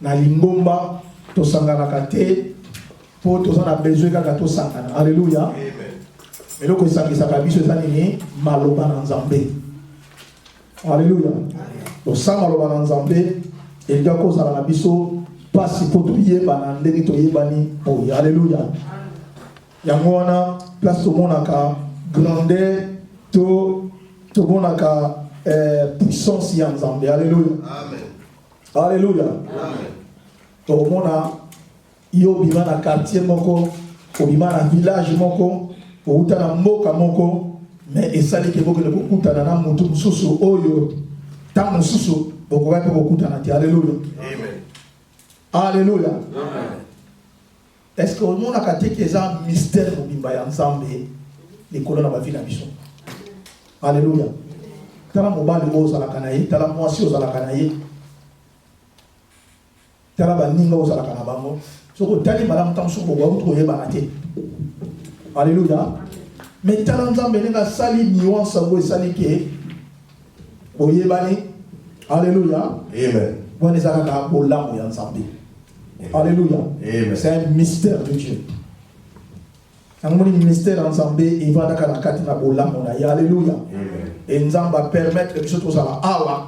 na lingomba to sangana kate po to sana besoin kaka to sangana. Alléluia. Amen. Mais ko sangisa kabiso ezali ni maloba na Nzambe. Alléluia. To sama maloba na Nzambe elga ko sala na biso pasi po to yeba na ndenge to yebani po. Alléluia. Yango wana place to monaka grandeur to monaka puissance ya Nzambe. Alléluia. Amen. Alléluia. Amen. To mona yo bima na quartier moko, o bima na village moko, o uta na mboka moko, mais esali ke boko le kokutana na mutu mususu oyo ta mususu boko ba kokutana ti. Alléluia. Amen. Alléluia. Amen. Est-ce que on a katé que ça mystère mo bimba ya Nzambe les kolona ba vila biso. Alléluia. Tala mobali o sala kanayi, tala mwasi o sala kanayi. Tala ba ninga o sala kana bango. Soko tali malam tam soko wa uto yeba na te. Alléluia. Mais tala Nzambe nga sali nuance ngo sali ke o yebani. Alléluia. Amen. Bon ezaka ka bolambo ya Nzambe. Alléluia. Amen. C'est un mystère de Dieu. Un mystère Nzambe il va dans la katina bolambo na ya. Alléluia. Amen. Et Nzamba permettre que tout ça awa.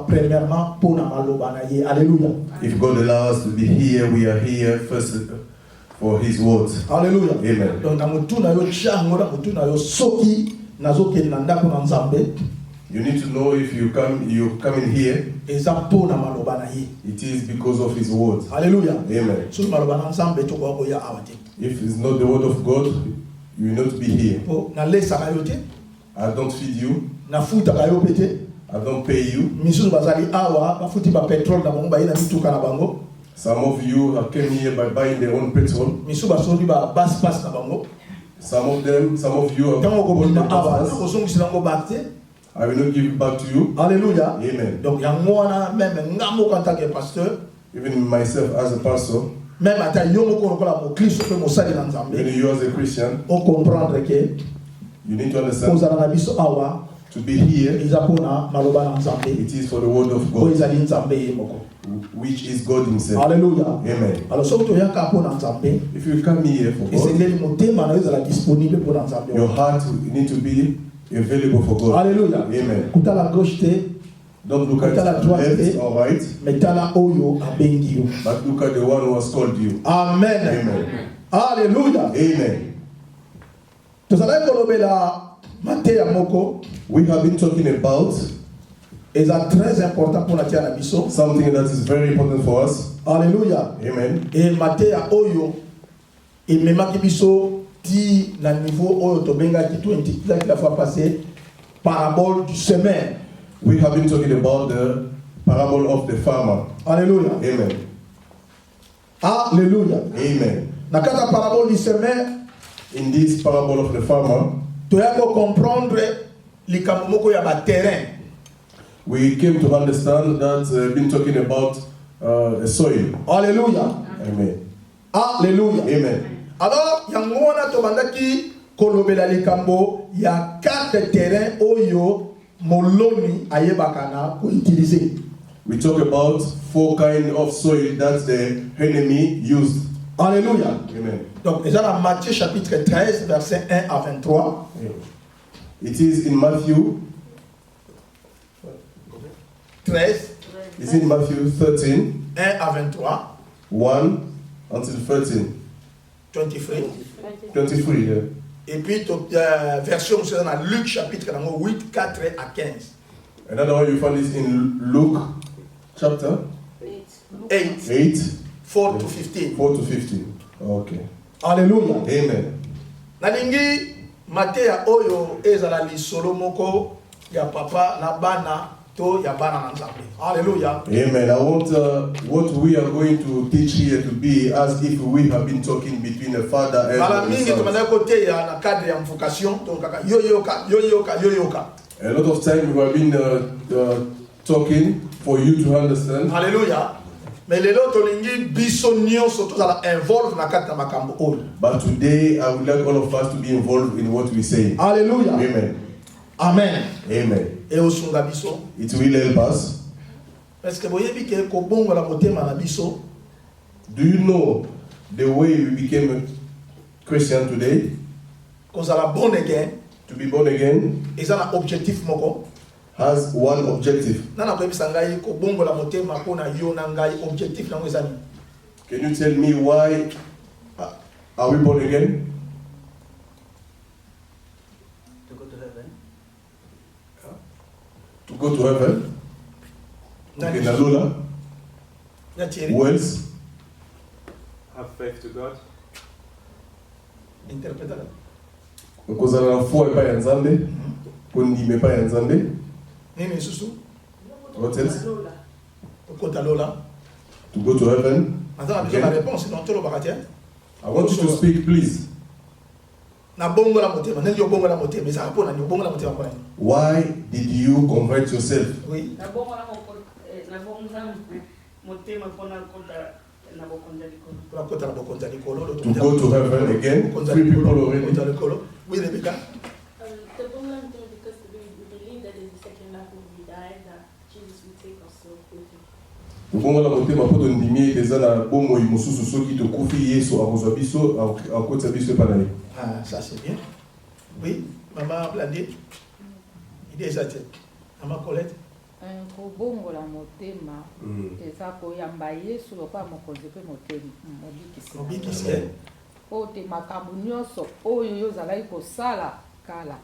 Premièrement pour na maloba na ye. Alléluia. If God allows us to be here, we are here first for His words. Alléluia. Amen. Donc na mutu na yo chango na mutu na yo soki nazoke na ndako na Nzambe. You need to know if you come in here. Eza pour na maloba na ye. It is because of His words. Alléluia. Amen. So maloba na Nzambe to ko ya awate. If it's not the word of God, you will not be here. Na lesa ka yote. I don't feed you. Na futa ka yo pete. I don't pay you. Misusu bazali awa ba futi ba petrol na bango ba ina mituka na bango. Some of you have came here by buying their own petrol. Misusu ba soli ba bas na bango. Some of you have bought their buses. I will not give it back to you. Alléluia. Amen. Donc yangona même ngamo en tant que pasteur. Even myself as a pastor. Même ata yomo ko kola mo Christ pe mo sali na Nzambe. When you as a Christian, on comprendre que you need to understand. To be here, it is for the word of God, which is God Himself. Alléluia. Amen. If you come here for God, your heart need to be available for God. Alléluia. Amen. Don't look at the left or right, but look at the one who has called you. Amen. Amen. Alléluia. Amen. We have been talking about something that is very important for us. Alléluia. Amen. Et Matéa Oyo, et même Kibiso, dit na niveau Oyo Tobenga qui tout intitulé la fois passée, parabole du semeur. We have been talking about the parable of the farmer. Alléluia. Amen. Alléluia. Amen. Nakata parabole du semeur. In this parable of the farmer, tu as comprendre les kamomoko ya ba terrain. We came to understand that we've been talking about the soil. Alléluia. Amen. Alléluia. Amen. Alors, yangona to bandaki kolobela likambo ya 4 terrains oyo moloni ayebakana ko utiliser. We talk about 4 kinds of soil that the enemy used. Alléluia. Amen. Donc, c'est dans Matthieu chapitre 13, verset 1 à 23. It is in Matthew 13. It's in Matthew 13. 1 à 23. 1 until 13. 23. 23, yeah. Et puis, version c'est dans Luc chapitre 8, 4 à 15. Another one you find is in Luke chapter 8. 4 to 15. 4 to 15. Okay. Alléluia. Amen. Nalingi Matea oyo ezala lisolo moko ya papa na bana to ya bana na Nzambe. Alléluia. Amen. I want what we are going to teach here to be as if we have been talking between a father and Mala a mingi son. tumana kote ya na cadre ya mvocation to kaka yoyoka. A lot of time we have been talking for you to understand. Alléluia. Mais lelo tolingi biso nyonso tozala involve na kati na makambo oyo. But today I would like all of us to be involved in what we say. Alléluia. Amen. Amen. Amen. Et osunga biso. It will help us. Parce que boyebi ke ko bongo la motema na biso. Do you know the way we became a Christian today? Kozala born again. To be born again Eza na objectif moko. has one objective. Nana koyebisa ngai ko bongo la motema pona yo na ngai objectif nango eza nini? Can you tell me why are we born again? To go to heaven. To go to heaven? Okay, Nalula? Who else? Have faith to God. Interpréter. Kozala na foi epai ya Nzambe, kondima epai ya Nzambe. Nini susu? What else? Okota lola. To go to heaven. Attends, besoin de la réponse, sinon tu le baratia. I want you to speak, please. Na bongo la motema, nani yo bongo la motema, mais ça répond na bongo la motema kwa nini? Why did you convert yourself? Oui. Na bongo la motema pona kota na bokonza likolo. Pour kota na bokonza likolo. To go to heaven again. Three people already. Oui, Rebecca. The bongo because we believe that in the second life when we die that Jesus will take us so with him. Bongo la motema po tondimi eza na bomoi mosusu soki tokufi Yesu akozwa biso akotisa biso epai na ye. Ah, ça c'est bien. Oui, maman Blandine. Idée ça tient. Maman Colette. Kobongola motema eza koyamba Yesu lokola mokonzi mpe mobikisi po te makambo nyonso oyo yo ozalaki kosala kala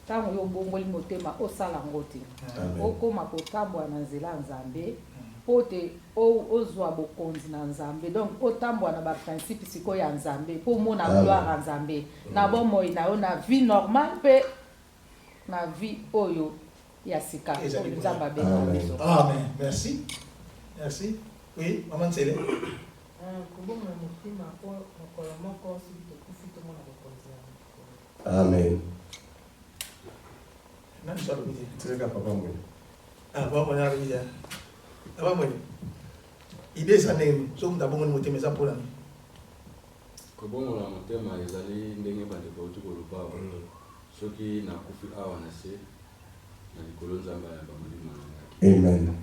ntango yo obongoli motema osala yango te okóma kotambola na nzela ya Nzambe po te ozwa bokonzi na Nzambe donc otambola na baprincipe sikoyo ya Nzambe po omona gloire ya Nzambe na bomoi na yo na vie normale mpe na vie oyo Yassika. Amen. Merci. Merci. Oui, maman Tsele. Amen. Nani soit le Tseka papa mwe. Ah, bon, on a arrivé. Ah, bon, idée ça n'est pas so ndabongo ni motema za pola ni. Kobongola motema ezali ndenge bande bauti koluba soki na kufi awa na se. Amen.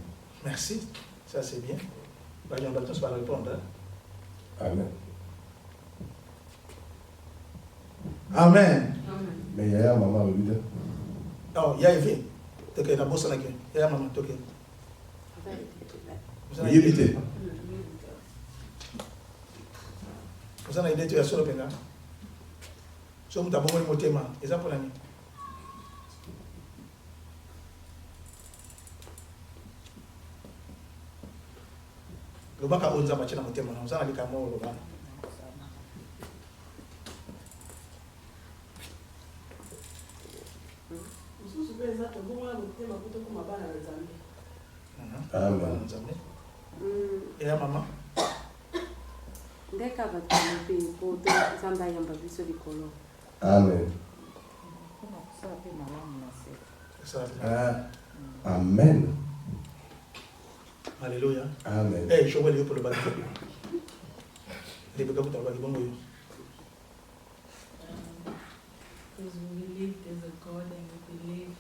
Merci, ça c'est bien. On va tous répondre. Amen. Amen. Mais yaya maman le leader. Oh, yaya toke na bossa nake. Yaya maman toke. Vous évitez. Vous en avez idée tu as sur le pénal. Somme d'abord le motema, exemple pour l'année. Lobaka onza machina motema na uzana likamo lobana. Ususu beza to bongola motema kuto kuma bana na Nzambe. Amen. Nzambe. Ya mama. Ndeka batana pe po to Nzamba yamba biso likolo. Amen. Amen. Alléluia. Amen. Eh, je vois les pour le baptême. Les bébés pour le baptême. Because we believe there's a God and we believe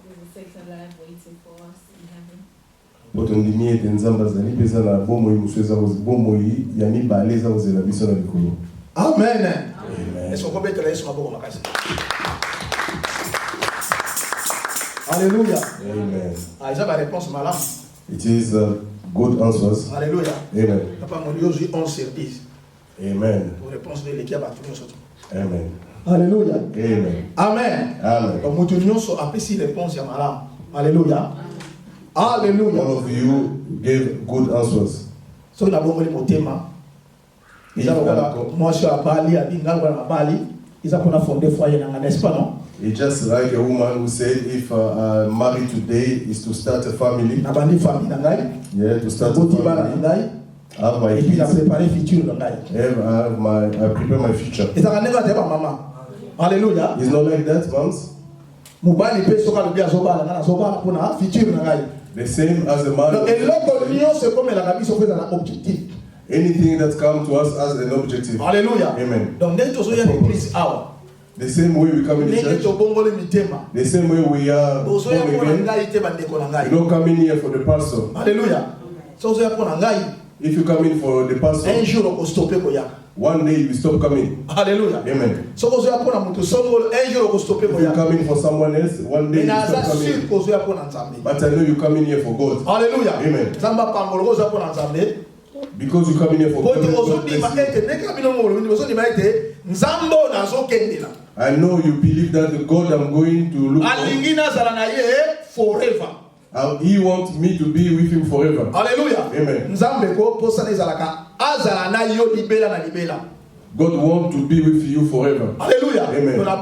there's a second life waiting for us in heaven. Botondimi ete Nzambe azali peza na bomoi musu eza bomoi ya mibale eza kozela biso na likolo. Amen. Amen. Est-ce qu'on peut mettre Yesu maboko makasi? Alléluia. Amen. Ah, ils ont la réponse malade. It is good answers. Alléluia. Amen. Papa mon Dieu, 11 sur 10. Amen. Pour réponse de l'équipe à tout le monde. Amen. Alléluia. Amen. Amen. Amen. Donc, nous tenions sur apprécier réponse à malade. Alléluia. Alléluia. All of you gave good answers. So na bongo le motema. Ils ont moi je suis à Bali, à Bingal à Bali. Ils ont fondé foyer nanga, n'est-ce pas non? It's just like a woman who said, if married today is to start a family. Na bandi famille nangai. Yeah, to start a family. Have my Et puis na kids. préparer futur nangai. I prepare my future. Et ça va never dire maman. Alléluia. It's not like that, moms. Mubali pe soka lobia zoba na zoba pona futur nangai. The same as the man. Donc et l'autre union c'est comme la gabi so fait un objectif. Anything that comes to us as an objective. Alléluia. Amen. Donc dès que so ya l'église hour. The same way we come in the church. The same way we are born again. You don't come in here for the pastor. Alléluia. If you come in for the pastor, one day you will stop coming. Alléluia. Amen. If you come in for someone else, one day you will stop coming. But I know you come in here for God. Alléluia. Amen. Because you come in here for God. I know you believe that the God I'm going to look for, forever. He wants me to be with him forever. Alléluia. Amen. God wants to be with you forever. Alléluia. Amen. I'm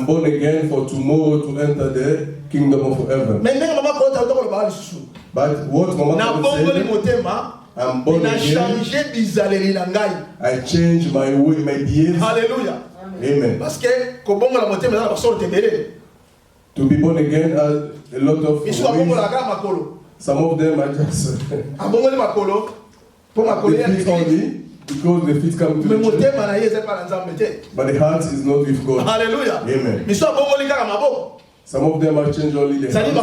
born again for tomorrow to enter the kingdom of heaven. But what Mama said, I'm born again. I change my way, my behavior. Alléluia. Amen. Parce que to be born again has a lot of ways. Some of them are just the feet only, because the feet come to the church. But the heart is not with God. Hallelujah. Amen. Some of them are changed only the hands.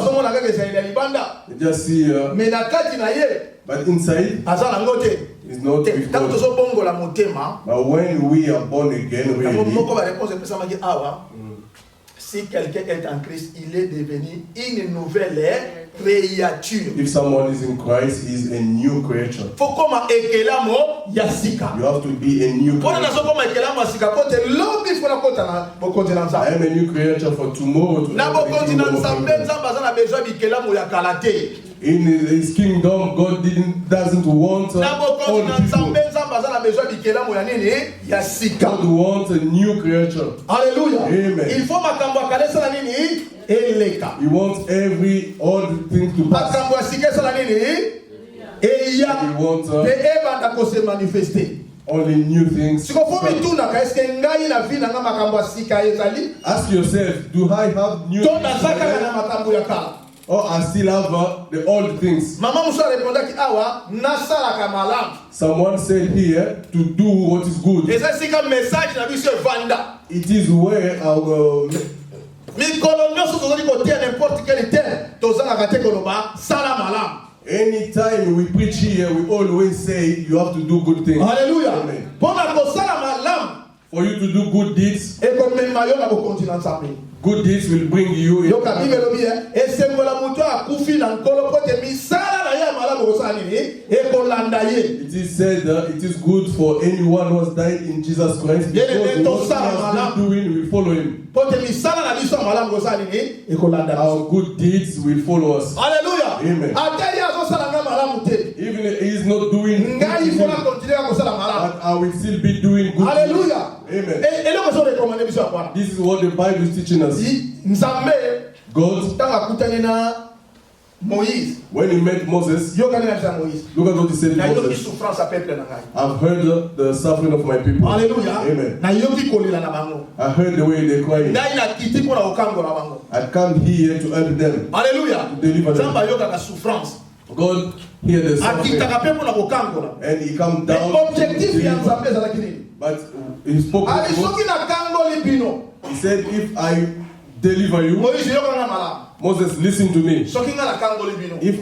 You just see, but inside is not with God. But when we are born again, really, si quelqu'un est en Christ, il est devenu une nouvelle créature. If someone is in Christ, he is a new creature. Faut comme ekelamo yasika. You have to be a new creature. I am a new creature for tomorrow. In his kingdom, God doesn't want all people. God wants a new creature. Alléluia. Amen. Il faut He wants every old thing to pass. He wants only new things. Ask yourself, do I have new things? Or I still have the old things? Someone said here to do what is good. It is where our anytime we preach here, we always say you have to do good things. Hallelujah. Amen. For you to do good deeds, good deeds will bring you in. It is said that it is good for anyone who has died in Jesus Christ, because what he has been doing will follow him. Our good deeds will follow us. Hallelujah. Amen. Even if he is not doing good, but I will still be doing good. Hallelujah. Amen. This is what the Bible is teaching us. God, when he met Moses, look at what he said to Moses. I've heard the suffering of my people. Hallelujah. Amen. I I heard the way they cry. I come here to help them. Hallelujah. To deliver them. God hear the suffering. And he come down. But he spoke to God. He said, if I deliver you, Moses, listen to me. If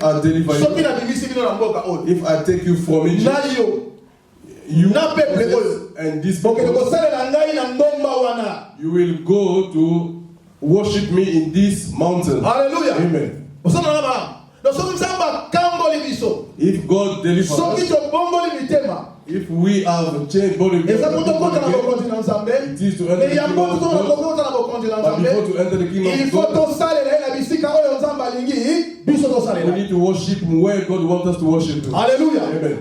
I deliver you, if I take you from Egypt, you and this people, you will go to worship me in this mountain. Hallelujah. Amen. If God delivers us, If we have changed body, Et ça pour te compter dans le continent Zambé. it is to enter Mais the il y a kingdom beaucoup of de gens God. qui ont dans le continent But Zambé. before to enter the kingdom Il of faut God, to saler la bisika oyo nzamba lingi biso to we salela. need to worship Him where God wants us to worship Him. Alléluia. Amen.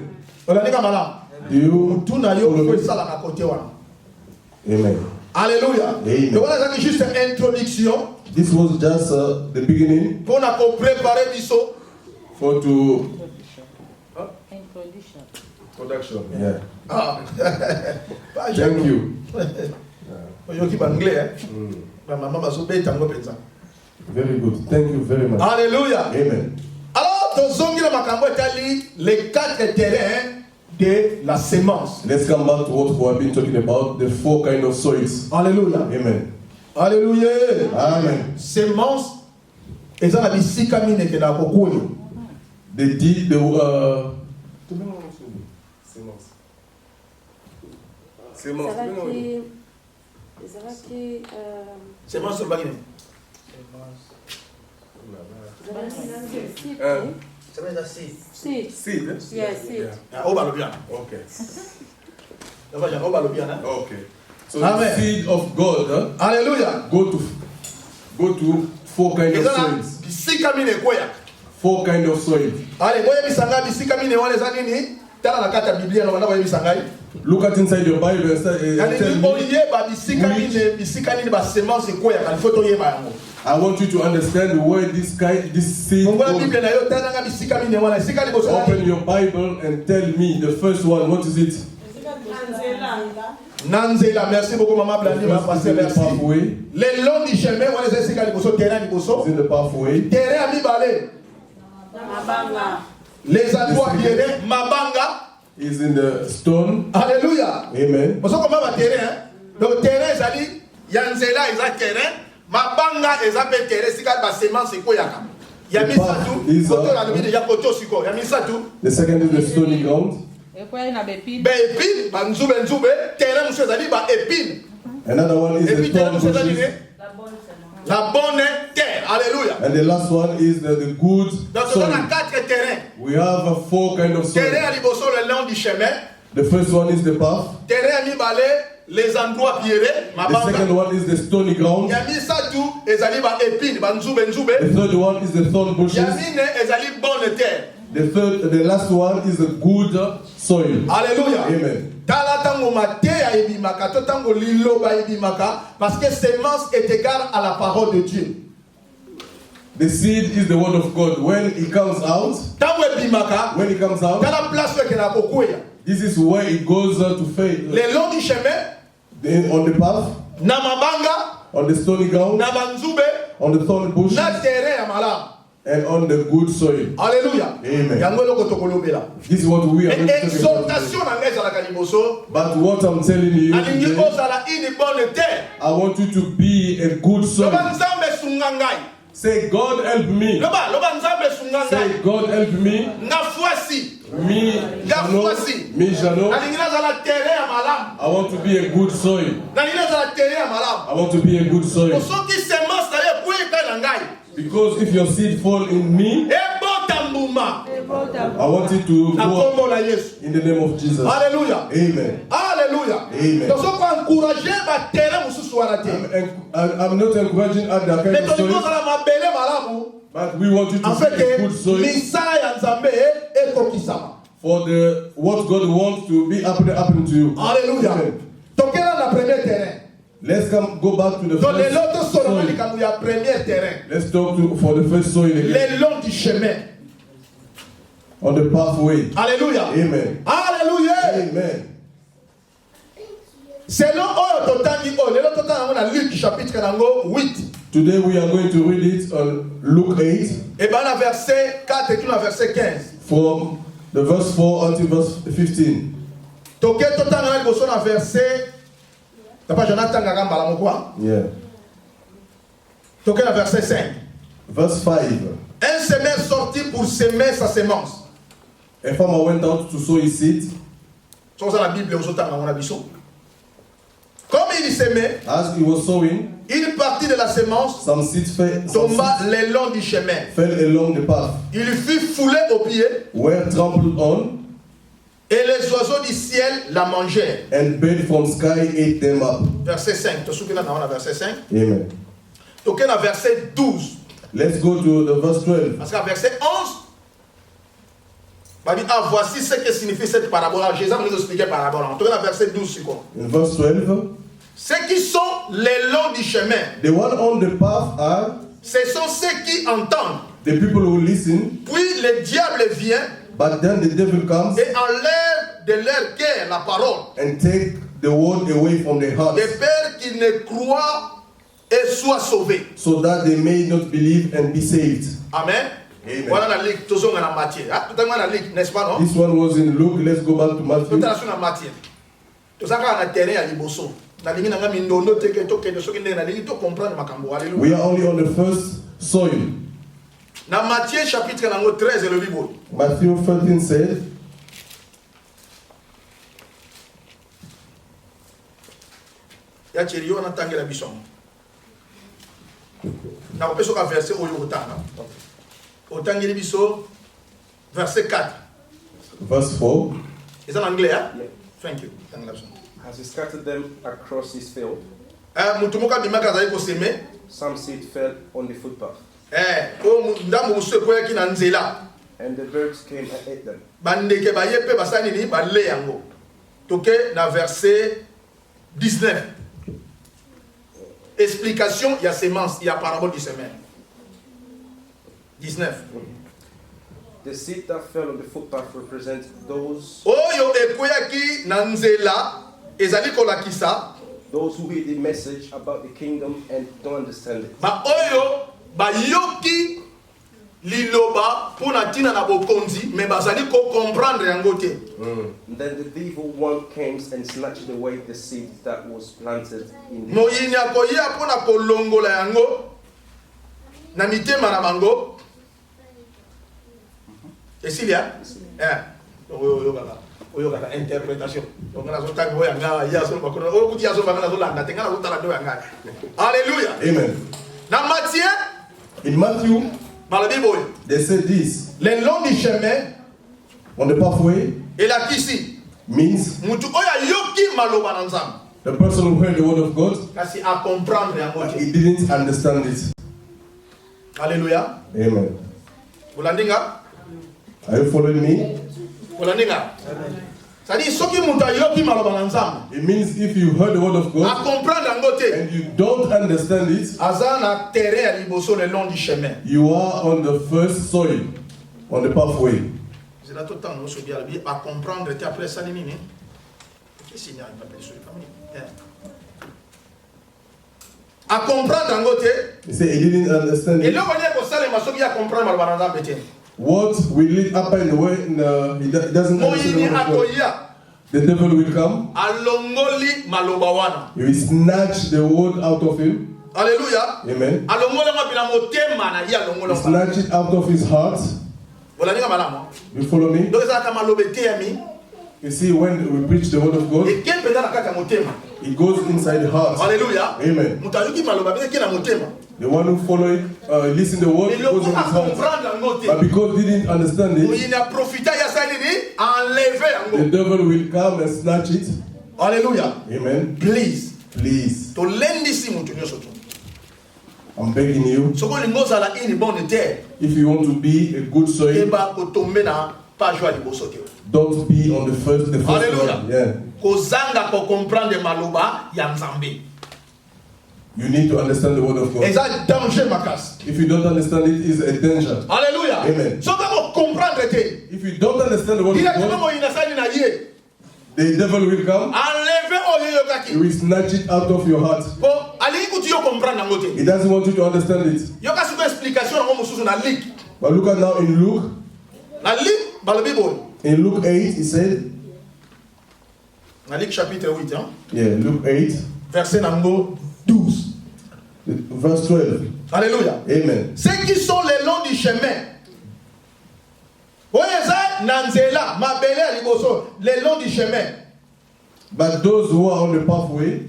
Olandika malamu. Do you Tuna yo follow ko me? sala na côté wana. Amen. Alléluia. Amen. Donc voilà c'est juste une introduction This was just the beginning pour na préparer biso. for to Introduction. production. Yeah. Ah. Thank you. Yo ki anglais hein. Maman baso beta ngo penza. Very good. Thank you very much. Alléluia. Amen. Alors, tozongi na makambo etali les 4 terrains de la sémence. Let's come back to what we have been talking about, the 4 kind of soils. Alléluia. Amen. Alléluia. Amen. Sémence eza na bisika mine ke na kokuya. They did the Sémence sur bagine. seed. Yes, seed. O balo bien. Okay. O balo bien hein. Okay. So Amen. the seed of God Alléluia. go to 4 kind of Eza na soils. bisika mine koya. 4 kind of soil. Allez, moye bisanga bisika mine wana eza nini? Tala na kata Biblia na wana bisanga. Look at inside your Bible and Yani tell ni me. oye ba bisika mine ba sémence koya kan photo yeba yango. I want you to understand where this seed Mongola goes. Biblia na yo tala na bisika mine wana bisika liboso. Open your Bible and tell me the first one. What is it? Nanzela, merci beaucoup maman Blandi, The ma first is pasteur, in the merci. pathway. Le long du chemin, on les essaie liboso, terrain liboso. It's in the pathway. Terrain à mi balé. Mabanga. Les endroits terrain, mabanga. Is in the stone. Alléluia. Amen. Vous savez comment va terrain? Donc terrain, c'est-à-dire, yanzela, ils ont terrain. Mabanga, ils ont terrain, c'est quand la sémence, c'est quoi yaka? Yami Satou, koto la lumi de yakoto siko, Yami Satou. The second is the stony ground. Et quoi, il y a des épines. Ben épine, ba nzube nzube, terrain, monsieur, c'est-à-dire, ba épine. Another one is Et puis the terrain, thorn monsieur, bushes. c'est-à-dire, la bonne terre. Alléluia. And the last one is the good Donc, on a soil. 4 terrains. We have 4 kind of soil. Terrain à liboso, le long du chemin. The first one is the path. Terrain à mi balé, les endroits pierrés, The second mabanga. one is the stony ground. Yami Satou, ezali ba épine, ba nzube nzube. The third one is the thorn bushes. Yami ne, ezali bonne terre. The last one is the good soil. Alléluia. Amen. Tala tango mateya ebimaka, to tango liloba ebimaka, parce que sémence est égale à la parole de Dieu. The seed is the word of God. When it comes out, Tango ebimaka, when it comes out, tala place que na kokuya. this is where it goes to fade. Le long du chemin, Then on the path, na mabanga, on the stony ground, na banzube, on the thorn bush, na terrain ya malamu. and on the good soil. Alléluia. Amen. Yango eloko tokolobela. This is what we are going to talk about. Exhortation na ngai ezalaka liboso. But what I'm telling you Alingi today, ozala une bonne terre. I want you to be a good soil. Loba nzambe sunga ngai. Say, God help me. Loba nzambe sunga ngai. Say, God help me. Na fuasi. Me, Jano. Me, Jano. Nalingi nazala terrain ya malamu. I want to be a good soil. Nalingi nazala terrain ya malamu. I want to be a good soil. Soki semence na ye kweka na ngai. Because if your seed fall in me, Ebota mbuma. I want it to Na go kombo na Yesu. in the name of Jesus. Alléluia. Amen. Alléluia. Amen. Donc soko encourager ba terrain mususu wana te. I'm not encouraging other kind Mais of to soil, kozala mabele malamu. but we want you to En be fait, a good soil misala ya Nzambe ekokisama. for the what God wants to be happen to you. Alléluia. Amen. Tokela na premier terrain. Let's go back to the Donc les first loto solo soil. likambo ya premier terrain. Let's talk for the first soil again. Le long du chemin. On the pathway. Alléluia. Amen. Alléluia. Amen. Selon oyo totangi oyo lelo totanga na Luc chapitre nango 8. Today we are going to read it on Luke 8 Et ben na verset 4 et puis na verset 15. from the verse 4 until verse 15. Toke totanga na liboso na verset Papa Jonathan ngaka mbala mokwa. Yeah. Toke na verset 5. Verse 5. Un semeur sortit pour semer sa sémence. A farmer went out to sow his seed. So ça la Bible ozotanga na biso. Comme il semait, As he was sowing, une partie de la sémence some seed tomba le long du chemin. fell along the path, Il fut foulé aux pieds were trampled on, Et les oiseaux du ciel la mangèrent. And birds from sky ate them up. Verset 5. Tu te souviens dans le verset 5? Amen. Donc, dans le verset 12. Let's go to the verse 12. Parce qu'à verset 11, on dit, ah, voici ce que signifie cette parabole. Alors, Jésus nous expliquer la parabole. En tout cas, dans le verset 12, c'est quoi? In verse 12. Ceux qui sont les longs du chemin, The one on the path are ce sont ceux qui entendent. the people who listen, Puis le diable vient but then the devil comes et enlève de leur cœur la parole, and take the word away from their hearts, de peur qu'ils ne croient et soient sauvés. so that they may not believe and be saved. Amen. Amen. Voilà la ligue, tous on a Matthieu. Tout le monde a ligue, n'est-ce pas, non? This one was in Luke. Let's go back to Tout Matthew. le monde a Matthieu. Tout ça, quand on a terrain à Liboso. Na lingi na ngami ndono teke toke de soki na lingi to comprendre makambo. Alléluia. We are only on the first soil. Na Matthieu chapitre nango 13 et le livre. Matthew 13 said, Ya chiri yo na tangela biso. Na ko peso ka verset oyo otanga. Otangeli biso verset 4. verse 4. Is that en anglais, hein? Yeah. Thank you. Tangela biso. As he scattered them across his field, Mutu moka bimaka zali ko seme. some seed fell on the footpath, O ndambo musu ko yaki na nzela. and the birds came and ate them. Bandeke ba yepe basani ni ba le yango. Toke na verset 19. Explication, il y a sémence, il y a parabole du semaine. 19. The seed that fell on the footpath represents those Oyo ekoyaki na nzela ezali kolakisa who hear the message about the kingdom and don't understand it. ba oyo bayoki liloba pona tina na bokonzi me bazali ko comprendre yango te. And then the evil one came and snatched away the seed that was planted in the Moyini akoya pona kolongola yango na mitema na bango. Esilia? Oyo kaka interprétation. Donc na zo tango yanga ya so ba kono o kuti ya so ba na zo landa tenga na zo tala do yanga. Alléluia. Amen. Na Matthieu, In Matthew, dans la Bible, they said this. le long du chemin On the pathway et la kisi. means Mutu oya yoki maloba na nzambe. the person who heard the word of God, Kasi a comprendre yango but te. he didn't understand it. Alléluia. Amen. Ulandinga? Are you following me? Ulandinga? C'est-à-dire soki mutu yoki maloba na nzambe. It means if you heard the word of A God comprendre yango te. and you don't understand it, Aza na terrain ya liboso le long du chemin. you are on the first soil, on the pathway. C'est là tout le temps nous se bien à comprendre et après ça nini. Qu'est-ce qu'il y a pas de souci famille. A comprendre yango te. He said he didn't understand Et it. là on est ko sala masoki ya comprendre maloba na nzambe te. What will lead up in the way, he doesn't understand Moyini the word of God. akoya. The devil will come, Alongoli maloba wana. he will snatch the word out of him. Alléluia. Amen. Alongola ngo bila motema na ya alongola. He snatch it out of his heart. Voilà ninga malamo. You follow me? Donc ça kama lobete yami. You see, when we preach the word of God, Et quel penda na kaka motema. it goes inside the heart. Alléluia. Amen. Mutayoki maloba bien na motema. The one who follow it, listen the word, Et it le goes ko in his heart. comprendre yango te. But because he didn't understand it, Il a profité ya ça nini enlever the yango. devil will come and snatch it. Alléluia. Amen. Please. Please, To lendi si mutu nyoso tu. I'm begging you, Soko lingoza la ini bonne terre. if you want to be a good soil, Eba ko tomber na pa joie liboso te. don't be on the first Hallelujah. one. Yeah. Kozanga ko comprendre maloba ya nzambe. You need to understand the word of God. Eza danger makas. If you don't understand it, it's a danger. Alléluia. Amen. Soko ko comprendre te. If you don't understand the word of Directement God, mo inasani na ye. the devil will come, Enlever oyo he yokaki. will snatch it out of your heart. Bo ali kuti yo comprendre yango te. He doesn't want you to understand it. Yo kasi ko explication yango mususu na lik. But look at now in Luke. Na lik ba le Bible. In Luke 8, he said, Na lik chapitre 8 hein. yeah, Luke 8, Verset nango 12. verse 12. Alléluia. Amen. Ceux qui sont le long du chemin. Oyeza nanzela mabele ya liboso le long du chemin. But those who are on the pathway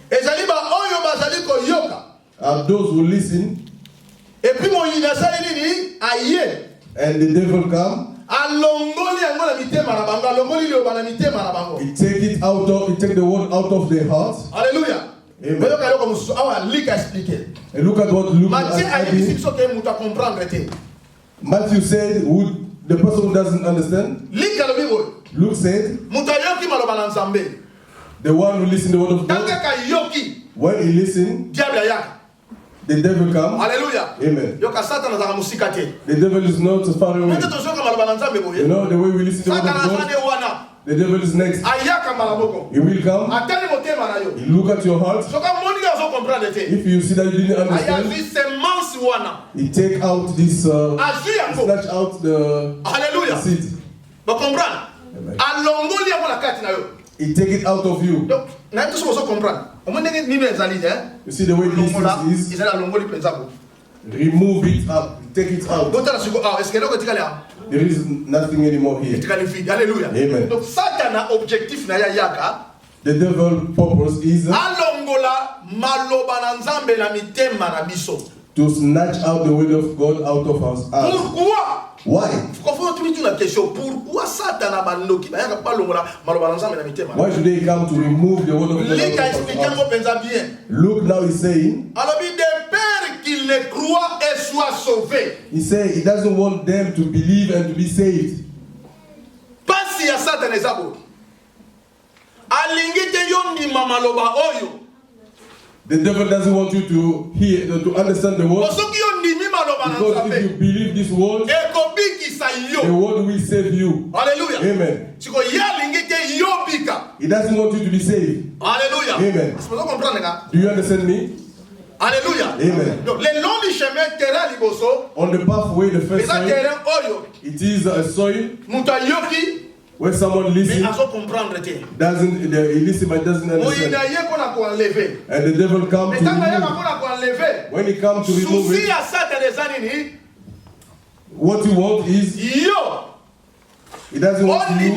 Ezali ba oyo bazali ko yoka. are those who listen, Et puis mo yina sali nini aye. and the devil come He take the word out of their heart. Alléluia. Amen. And look at what Luke Matthew said, the person who doesn't understand. Luke said, the one who listens to the word of God, when he listens, the devil comes. Hallelujah. Amen. The devil is not so far away. You know, the way we listen to the word of God, the devil is next. He will come. He look at your heart. If you see that you didn't understand, he take out this, snatch out the seed. He take it out of you. You see the way this is? Remove it up. Take it out. There is nothing anymore here. Amen. The devil's purpose is to snatch out the word of God out of us. Why? Why should they come to remove the word of God out of us? Look, now he's saying, he said he doesn't want them to believe and to be saved. The devil doesn't want you to hear, to understand the word. Because if you believe this word, the word will save you. Hallelujah. Amen. He doesn't want you to be saved. Hallelujah. Amen. Do you understand me? Hallelujah. Amen. On the pathway, the first soil, it is a soil where someone listens, doesn't listen but doesn't understand. And the devil comes to remove. When he comes to remove it, what he wants is, he doesn't want you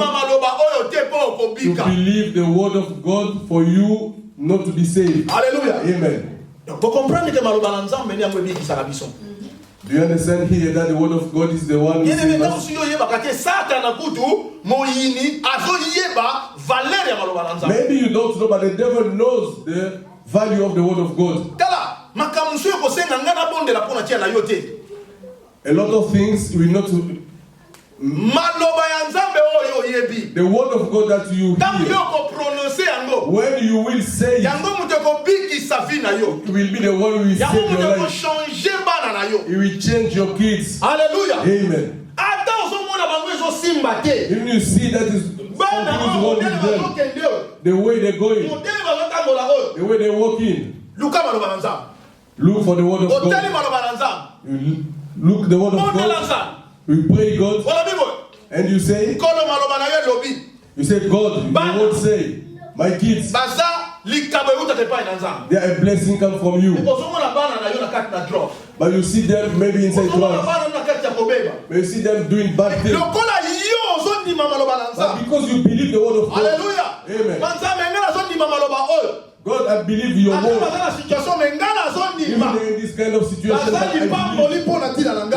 to believe the word of God for you not to be saved. Hallelujah. Amen. Do you understand here that the word of God is the one who saves us? Maybe you don't know, but the devil knows the value of the word of God. A lot of things we not. The word of God that you hear, when you will say it, it will be the one who will save your life. It will change your kids. Hallelujah. Amen. Even you see that is something is wrong with them, the way they're going, the way they're walking. Look for the word of God. You look the word of God. We pray God, and you say, God, the word say, my kids, they are a blessing come from you. But you see them maybe inside drugs. But you see them doing bad things. But because you believe the word of God, hallelujah. Amen. God, I believe your word. Even in this kind of situation, they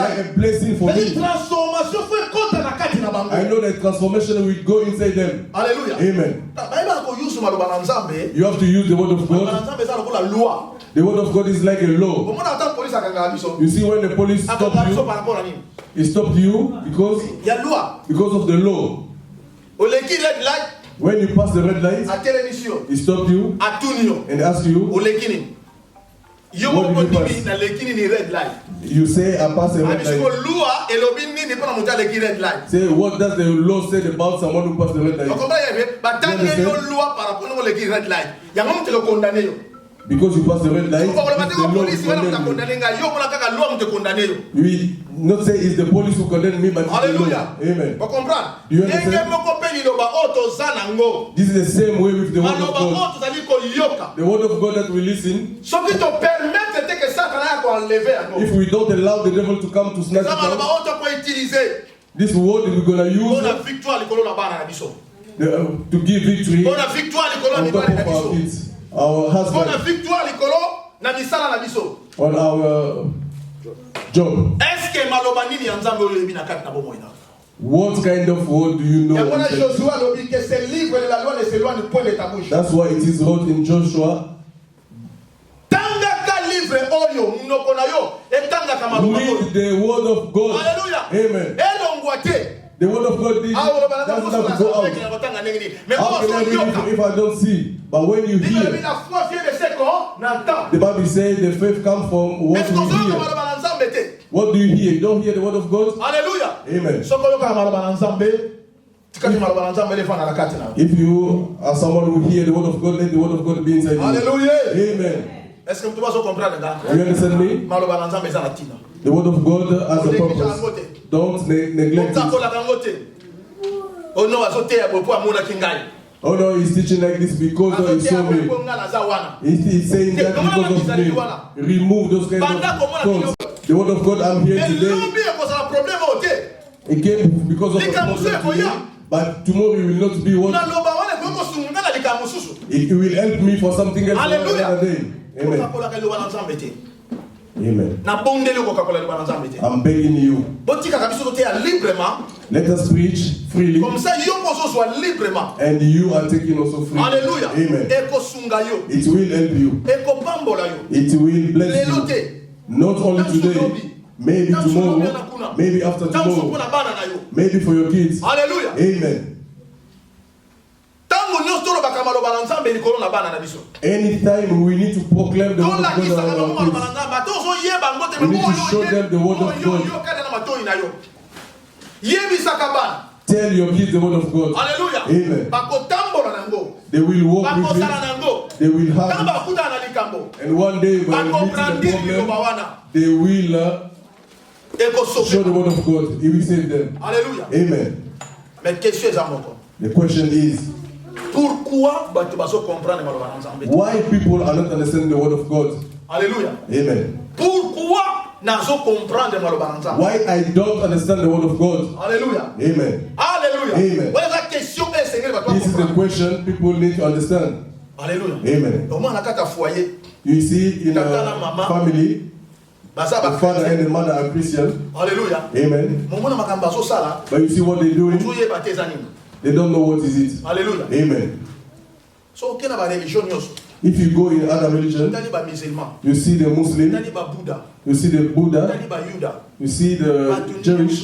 are a blessing for me. I know that transformation will go inside them. Hallelujah. Amen. You have to use the word of God. The word of God is like a law. You see, when the police stop you, he stopped you because of the law. When you pass the red light, he stopped you and asked you, what did you pass? You say, I pass a red light. Say, what does the law say about someone who passed the red light? Because you pass the red light, you will not say it's the police who condemn me, but it's the law. Amen. Do you understand? This is the same way with the word of God. The word of God that we listen. If we don't allow the devil to come to snatch it out, this word we're going to use to give victory on top of our kids. Our husband, on our job. What kind of word do you know? That's why it is wrote in Joshua. Read the word of God. Amen. The word of God doesn't have to go out. How can I read it if I don't see? But when you hear, the Bible says the faith comes from what you hear. What do you hear? You don't hear the word of God? Hallelujah. Amen. If you are someone who hear the word of God, let the word of God be inside you. Hallelujah. Amen. You understand me? The word of God has a purpose. Don't neglect it. Oh no, he's teaching like this because he saw me. He's saying that because of me. Remove those kind of thoughts. The word of God I'm here today. It came because of the problem today, but tomorrow it will not be what. It will help me for something else another day. Amen. Amen. I'm begging you. Let us preach freely. And you are taking also freely. Hallelujah. Amen. It will help you. It will bless you. Not only today, maybe tomorrow, maybe after tomorrow, maybe for your kids. Hallelujah. Amen. Anytime we need to proclaim the word of God to our kids, we need to show them the word of God. Tell your kids the word of God. Hallelujah. Amen. They will walk with it. They will have it. And one day when we meet the problem, they will show the word of God. He will save them. Hallelujah. Amen. The question is, why people are not understanding the word of God? Hallelujah. Amen. Why I don't understand the word of God? Hallelujah. Amen. Hallelujah. Amen. This is the question people need to understand. Hallelujah. Amen. You see, in a family, the father and the mother are Christian. Hallelujah. Amen. But you see what they're doing? They don't know what is it. Hallelujah. Amen. So, if you go in other religion, you see the Muslim, you see the Buddha, you see the Jewish.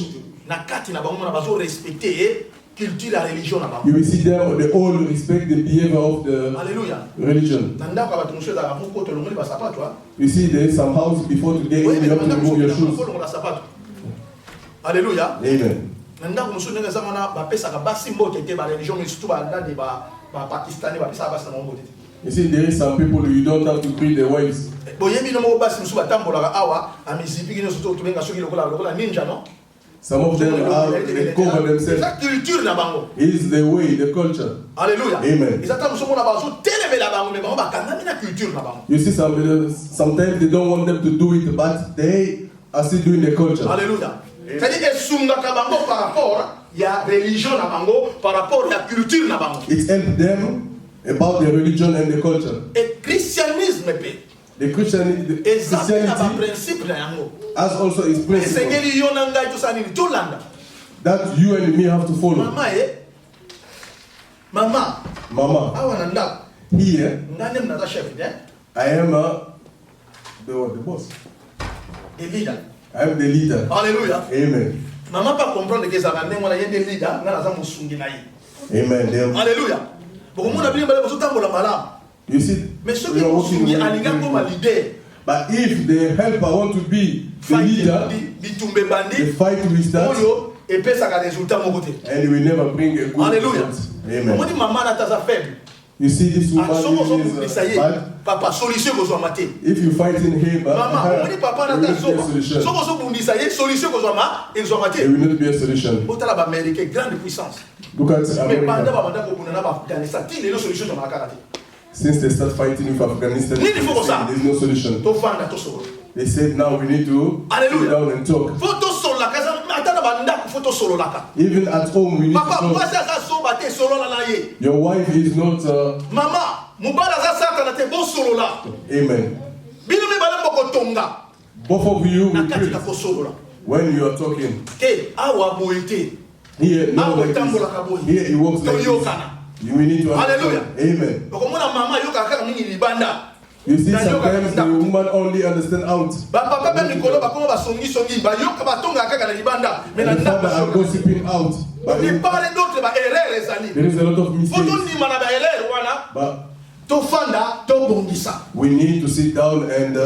You will see them, they all respect the behavior of the religion. You see there is some house before to get in, you have to remove your shoes. Hallelujah. Amen. You see, there is some people you don't have to beat their wives. Some of them are, they cover themselves. It is the way, the culture. Hallelujah. Amen. You see, sometimes they don't want them to do it, but they are still doing the culture. Hallelujah. It helps them about the religion and the culture. The Christianity has also its principle that you and me have to follow. Mama. Here, I am the boss. The leader. I am the leader. Hallelujah. Amen. Mama pas comprendre que ça va même on y a des leaders, on a ça musungi na yi. Amen. Hallelujah. You see, but if the helper want to be the leader, the fight will start, and he will never bring a good result. Amen. You see, this woman is bad. If you fight in him, there will not be a solution. There will not be a solution. Look at America. Since they start fighting with Afghanistan, there is no solution. They said now we need to sit down and talk. Even at home we need to talk. Your wife is not Amen. Both of you will pray when you are talking. Here, no like this. Here he walks like this. We need to understand. Amen. You see, sometimes the woman only understand out. And the father are gossiping out. But there is a lot of mistakes. But we need to sit down and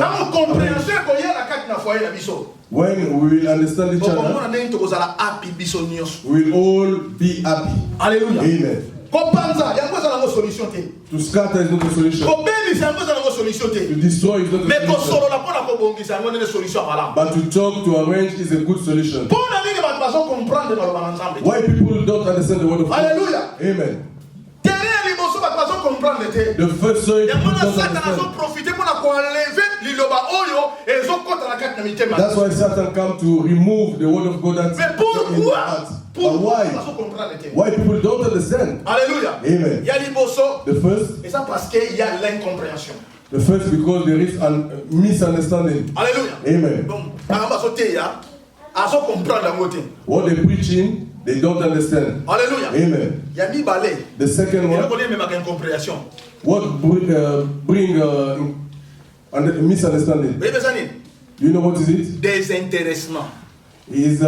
when we will understand each other, we will all be happy. Hallelujah. Amen. To scatter is not a solution. To destroy is not a solution. But to talk, to arrange is a good solution. Why people don't understand the word of God? Hallelujah. Amen. The first soil don't understand. That's why Satan come to remove the word of God that's in the heart. But why? Why people don't understand? Alléluia. Amen. The first. Et ça parce qu'il y a l'incompréhension. The first because there is a misunderstanding. Alléluia. Amen. What they're preaching, they don't understand. Alléluia. Amen. The second one. What bring misunderstanding? You know what is it? Désintéressement. Is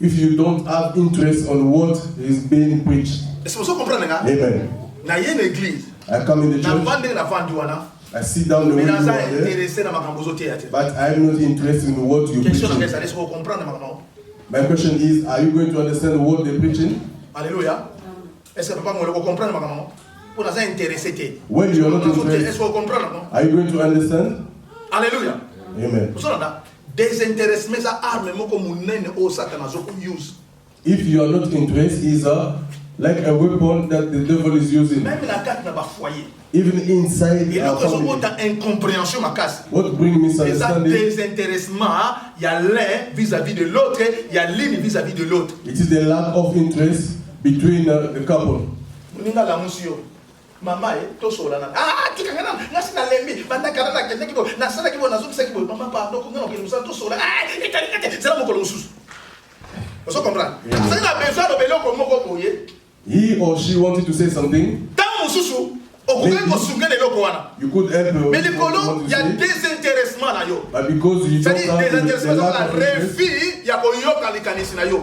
if you don't have interest on what is being preached. Amen. I come in the church. I sit down the way you are there, but I'm not interested in what you're preaching. My question is, are you going to understand what they're preaching? Alléluia. When you are not interested, are you going to understand? Alléluia. Amen. Désintéressement, ça arme comme au Satan use. If you are not interested, is like a weapon that the devil is using. Même la carte n'a pas foyer. Even inside our family. Incompréhension ma casse. What brings misunderstanding? Désintéressement, il y a l'un vis-à-vis de l'autre, il y a l'une vis-à-vis de l'autre. It is the lack of interest between the couple. Muninga la musio. Mama to sola na. Ah, tikangana, nasi na lembi, banda karana kende kibo, nasana kibo nazo kibo. Mama pardon ko ngano ke to sola. Ah, ikati, c'est là mon colossus. Vous comprenez? Ça n'a besoin de beloko moko boye. He or she wanted to say something. You could help her. Mais il y a désintéressement là yo. But because you don't have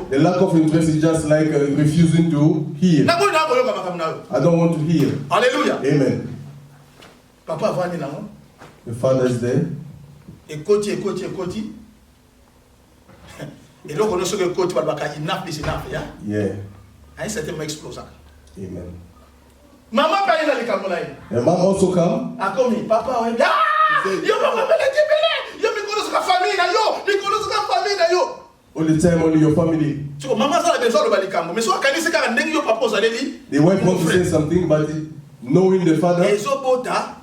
the lack of interest is just like refusing to hear. I don't want to hear. Alléluia. Amen. Papa vani là. The father is there. Écoute. Et là on sait que côté va baka enough. Yeah. Un certain moment explose. Amen. Maman paye la likamona. And mom also come. Akomi papa wa yo papa belé yo mi kono sa famille na yo mi kono sa famille na yo. All the time only your family. So maman ça la besoin de balikambo mais so kanisi ka ndenge yo papa za leli. The wife wants to say something but knowing the father ezobota.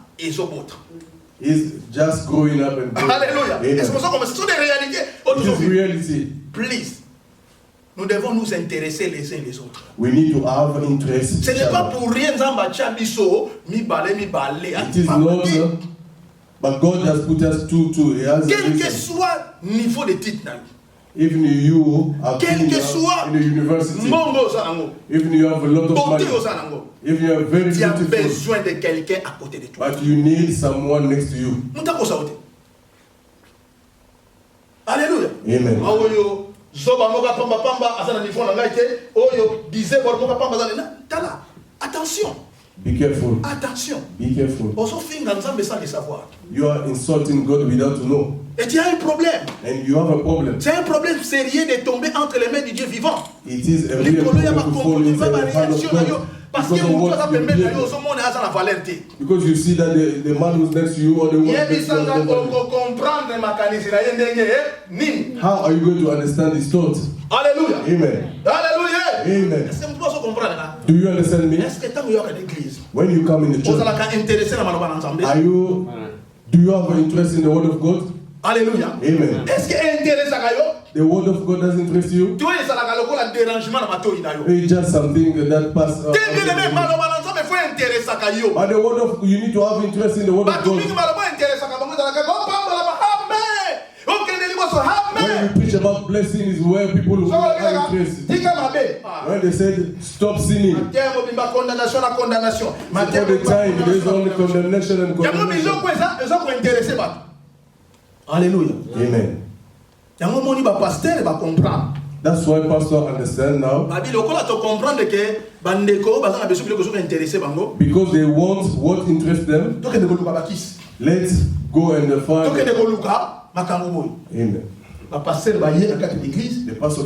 He's just growing up and growing. Alléluia. Est-ce que ça comme c'est des réalités? It is reality. Please. Nous devons nous intéresser les uns les autres. We need to have interest. Ce n'est pas pour rien Zamba Chabiso, mi balé. It is not, but God has put us to. Quel que soit niveau de titre, even you are in the university, even you have a lot of money, even you are very beautiful, tu as besoin de quelqu'un à côté de toi. But you need someone next to you. Alléluia. Amen. Zoba moka pamba asana nifo na ngaite oyo disait bor moka pamba zana tala attention. Be careful. Attention. Be careful. Oso finga nzambe sans le savoir. You are insulting God without to know. Et tu as un problème. And you have a problem. C'est un problème sérieux de tomber entre les mains du Dieu vivant. It is a real problem to fall into the hand of God. Because you see that the man who's next to you or the one next to you. How are you going to understand his thoughts? Alléluia. Amen. Alléluia. Amen. Do you understand me? When you come in the church, do you have an interest in the word of God? Alléluia. Amen. The word of God doesn't interest you? It's just something that passes. But the word of you need to have interest in the word of God. When you preach about blessing is where people who are interested. When they said stop sinning, for the time there is only condemnation and condemnation. Alléluia. Amen. That's why pastor understand now. Because they want what interests them. Let's go and find. Amen. The pastor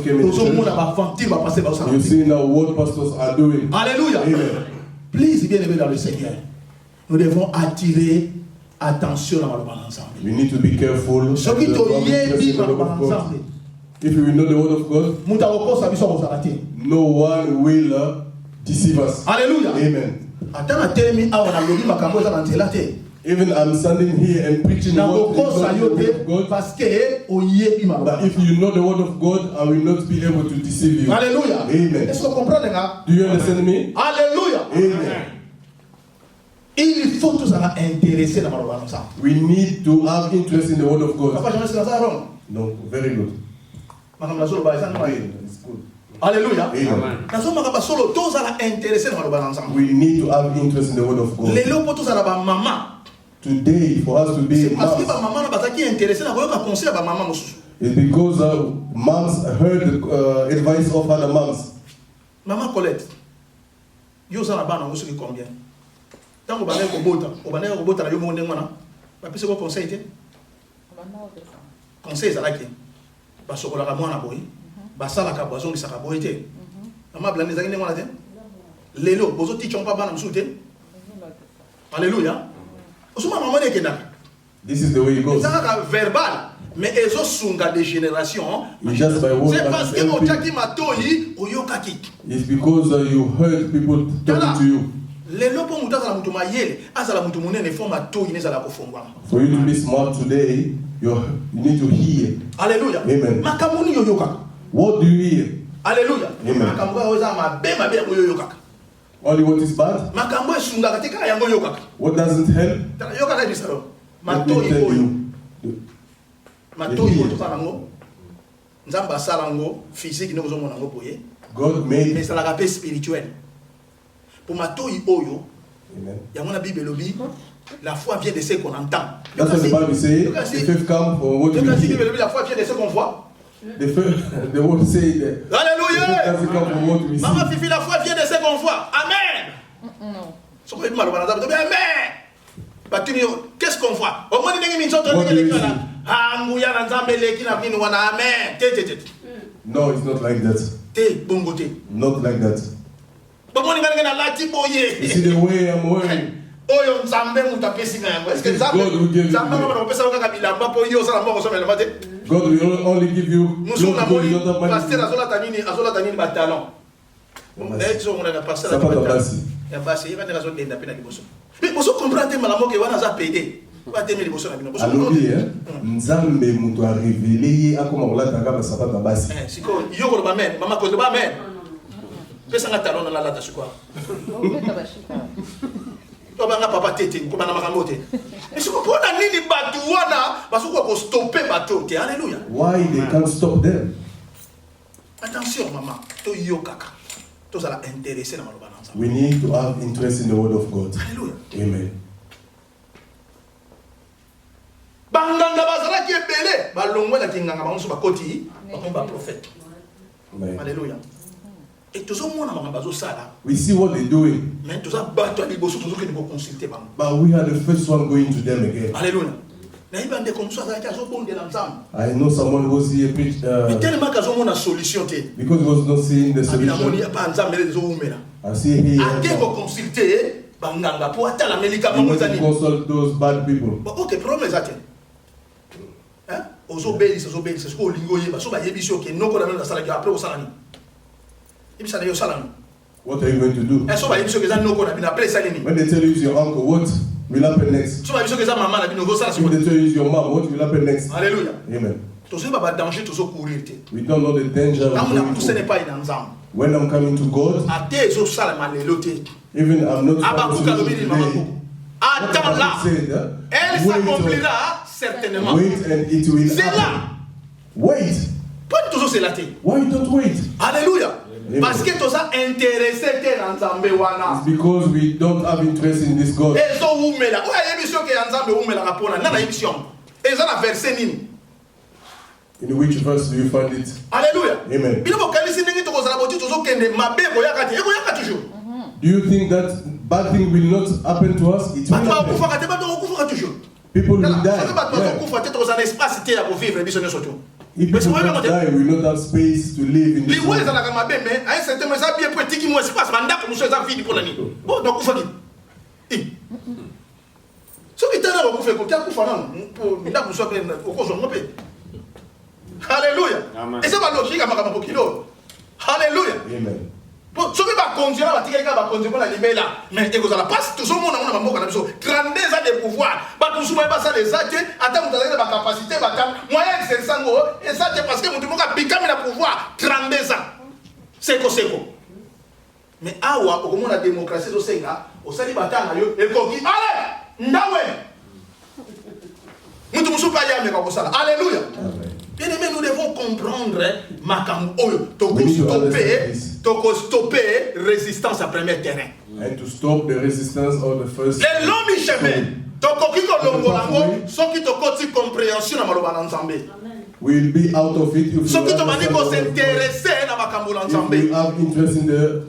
came in the church. You see now what pastors are doing. Alléluia. Amen. Please, bien aimé dans le Seigneur, nous devons attirer attention à l'ensemble. We need to be careful. If we know the word of God, no one will deceive us. Alléluia. Amen. Even I'm standing here and preaching the word of God. But if you know the word of God, I will not be able to deceive you. Alléluia. Amen. Do you understand me? Alléluia. Amen. Il faut tous intéresser dans le We need to have interest in the word of God. No, very good. It's good. Alléluia. Amen. Amen. We need to have interest in the word of God. Today, for us to be moms, it's because moms heard the advice of other moms. Maman Colette, yo ça là-bas, on sait combien. Tant que vous avez un robot, vous avez un conseil. Conseil, ça là qui parce que la moi na boy basala ka boison qui saka boy té ama blande za ngene ngwana té lelo bozo tichon pa bana msute. Alléluia. Osuma maman ne kena. This is the way it goes. Ça ka verbal mais ezo sunga de génération. C'est parce que otaki matoi oyokaki. It's because you heard people talking to you. Lelo po mutaza la mutu mayele azala mutu munene fo matoi neza la kofongwa. For you to be smart today, you need to hear. Alléluia. Amen. Makamuni yoyoka. What do you hear? Alléluia. Amen. Makambo oza mabema be yoyoka. Only what is bad? Makambo esunga katika yango yoyoka. What doesn't help? Yoka na bisaro. Let me tell you. Matoi oto kanango. Nzamba salango physique ne ozomona ngo boye. God made mais ça la rappel spirituel. Pour matoi oyo. Amen. Yango na Bible lobi. La foi vient de ce qu'on entend. That's what the Bible says. The faith comes from what we hear. La foi vient de ce qu'on voit. The word say that. Alléluia. The faith doesn't come from what we see. Maman Fifi, la foi vient de ce qu'on voit. Amen. Non. Amen. Qu'est-ce qu'on voit? Au moins, il y a une chose. Amen. No, it's not like that. Not like that. You see the way I'm wearing. Est-ce que God will give you. God will only give you. Alobi nzambe mutu a révélé akoma kolataka ba sapata basi. Siko yoko ba men, mama ko ba men. Pesa nga talon na lata siko. Obanga papa tete ko bana makambo te. Siko pona nini batu wana basuko ko stopper bato te. Alléluia. Why they can't stop them? Attention mama, to yokaka. To sala intéressé na maloba nanza. We need to have interest in the word of God. Alléluia. Amen. Banganga bazala ki ebele balongwe la kinganga banso bakoti ba prophète. Alléluia. Et tous au monde na bazo sala. We see what they're doing. Mais tous a bato ali boso tous que nous consulter bango. But we are the first one going to them again. Alléluia. Na ibande comme ça za kazo bonde la nzam. I know someone who was here preach mais tellement kazo mona solution te. Because he was not seeing the solution. I see here. Ate ko consulter banganga pour atala médicament mozani. Consult those bad people. OK, problème ça te. Hein? Ozobeli, c'est ce qu'on lingo yeba, so ba yebisho ke noko na na sala ki après osala ni. Ibisa na yo sala ni. What are you going to do? When they tell you it's your uncle, what will happen next? When they tell you it's your mom, what will happen next? Hallelujah. Amen. We don't know the danger of going when I'm coming to God, even I'm not today. Attends là, elle s'accomplira certainement. Wait and it will happen. Wait. Peu toujours c'est laté. Why you don't wait? Alléluia. Amen. Parce que tu as intéressé que Nzambe wana. It's because we don't have interest in this God. Et so umela. Oya émission que Nzambe umela rapona. Na émission. Et ça la verset nini? In which verse do you find it? Alléluia. Amen. Bino bokalisi ndenge to kozala boti to zo kende mabe koyaka te. E koyaka toujours. Do you think that bad thing will not happen to us? It will Bato happen. bakufaka te bato bakufaka toujours. People will die. Bato Yeah. bakufaka te to kozala espace te ya ko vivre biso nyoso to. If people don't die, we will not have space to live in this Liwe world. ezalaka mabe mais à un certain moment ça bien petit qui moi espace bandako muso eza vide pour nani. Oh donc kufaki. So kitana bakufa ko kya kufa nanu. Ndako muso pe okozo ngope. Alléluia. Et c'est pas logique à makambo kilo. Alléluia. Amen. Bon, ce qui va conduire à la va conduire à la libéla. Mais et vous allez pas tout le monde a un mot 32 ans de pouvoir. Ba tout souvent pas ça les actes, attends vous avez la capacité, ba moyen c'est ça et ça c'est parce que vous devez become le pouvoir 32 ans. C'est quoi. Mais awa au moment la démocratie au Sénégal, au sali batanga yo et koki allez, ndawe. Mutu musu pa ya me ko sala. Alléluia. Bien aimé, nous devons comprendre makambo oyo toko stopper résistance à premier terrain. And to stop the resistance of the first. Les longs chemin toko kiko longolango soki toko ti compréhension na maloba na Nzambe. We'll be out of it if Soki to mani ko s'intéresser na makambo na Nzambe. we have interest in the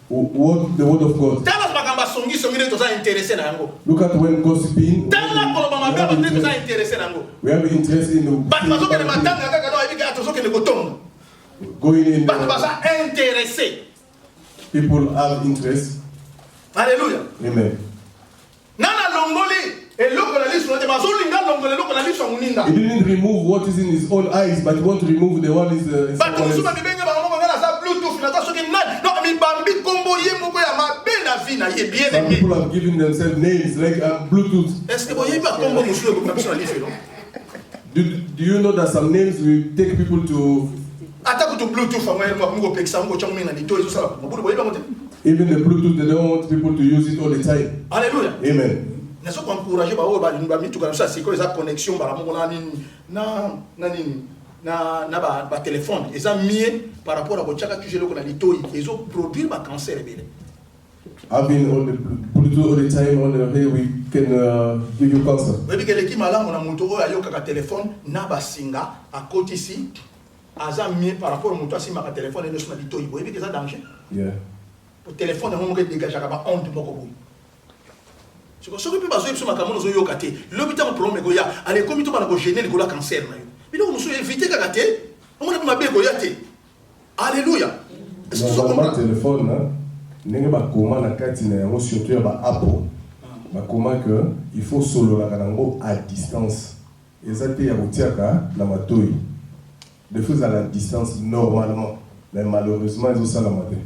word of God. Tala makamba songi ne to za intéressé na yango. Look at when gossiping. Tala ko ba mabe ba to za intéressé na yango. We have interest in Ba to so ke matanga kaka do ebika to so ke ko tonga. going in. Ba to za intéressé. People have interest. Alléluia. Amen. Nana longoli eloko na liso te bazolinga longola eloko na liso muninga. He didn't remove what is in his own eyes, but he wants to remove the one is. Bato musuma bibenge ba ngoma ngala sa Bluetooth na taso ke nani no mi bambi kombo ye moko ya mabe na vie na ye bien Some aimé. people have given themselves names like Bluetooth. Est-ce que vous voyez pas kombo musu ko na biso na liso no? Do you know that some names will take people to Ata ko to Bluetooth fa ngwa ko pekisa ngo changme na lito eso sala ko boye ba ngote. even the Bluetooth? They don't want people to use it all the time. Alléluia. Amen. Na so ko encourager ba o ba mituka na sa c'est quoi eza connexion ba mo na nini na ba téléphone eza mieux par rapport à ko chaka tu jelo ko na lito ezo produire ba cancer ebele. Having all the Bluetooth all the time on the way, we can give you cancer. Oui, que l'équipe malamu na moto oyo ayoka téléphone na basinga à côté ici aza mieux par rapport au moto asima ka téléphone et sur lito oui que ça danger. Yeah. Pour téléphone on peut dégager ka ba honte moko boy. Ce que peut pas sur makamono zo yoka te. L'hôpital problème ko ya ale komi to bana ko gêner le la cancer na yo. Bino muso éviter ka te. On na mabe ko ya te. Alléluia. Est-ce que vous Normalement comprenez? téléphone hein, ndenge bakoma na kati na yango surtout ya ba apple. Bakoma que il faut solo la kanango à distance. Ezate ya kotiaka na matoi. De faire à la distance normalement. Mais malheureusement ils ont ça la matin.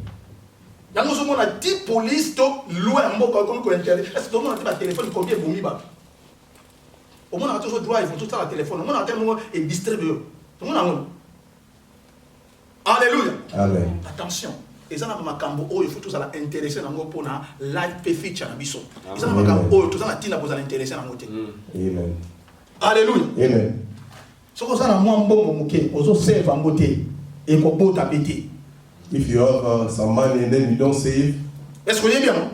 Yango zo mona 10 police to loin mboka ko intérêt. Est-ce que on a ba téléphone combien bomi ba? Au moins on a toujours drive, tout ça la téléphone. On a tellement et distribuer. Tout le monde a. Alléluia. Amen. Attention. Ils ont makambo oh il faut tous ça intéresser nango pona live feature na biso. Ils ont makambo oh tous ça tina pour ça intéresser nango te. Amen. Alléluia. Amen. Ce que ça na moi mbongo muke ozo save ambote et ko bota bete. If you have some money and then you don't save. Est-ce que vous voyez bien non?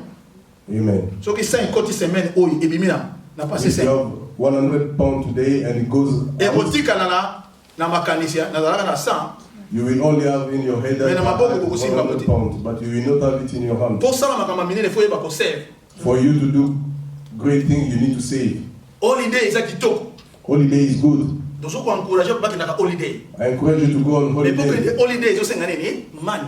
Amen. Ce qui 50 semaines oh et bimina na passé If you 5. have 100 pounds today and it goes Et out, otika na makanisia na zalaka na 100. you will only have in your head that Mais na maboko ko 100 pounds, but you will not have it in your hand. Pour ça makama minene faut yeba ko save. For you to do great things, you need to save. Holiday eza kitoko. Holiday is good. Donc ce qu'on encourage pas que na holiday. I encourage you to go on Mais pour que holiday. les holidays zo senga nini? Money.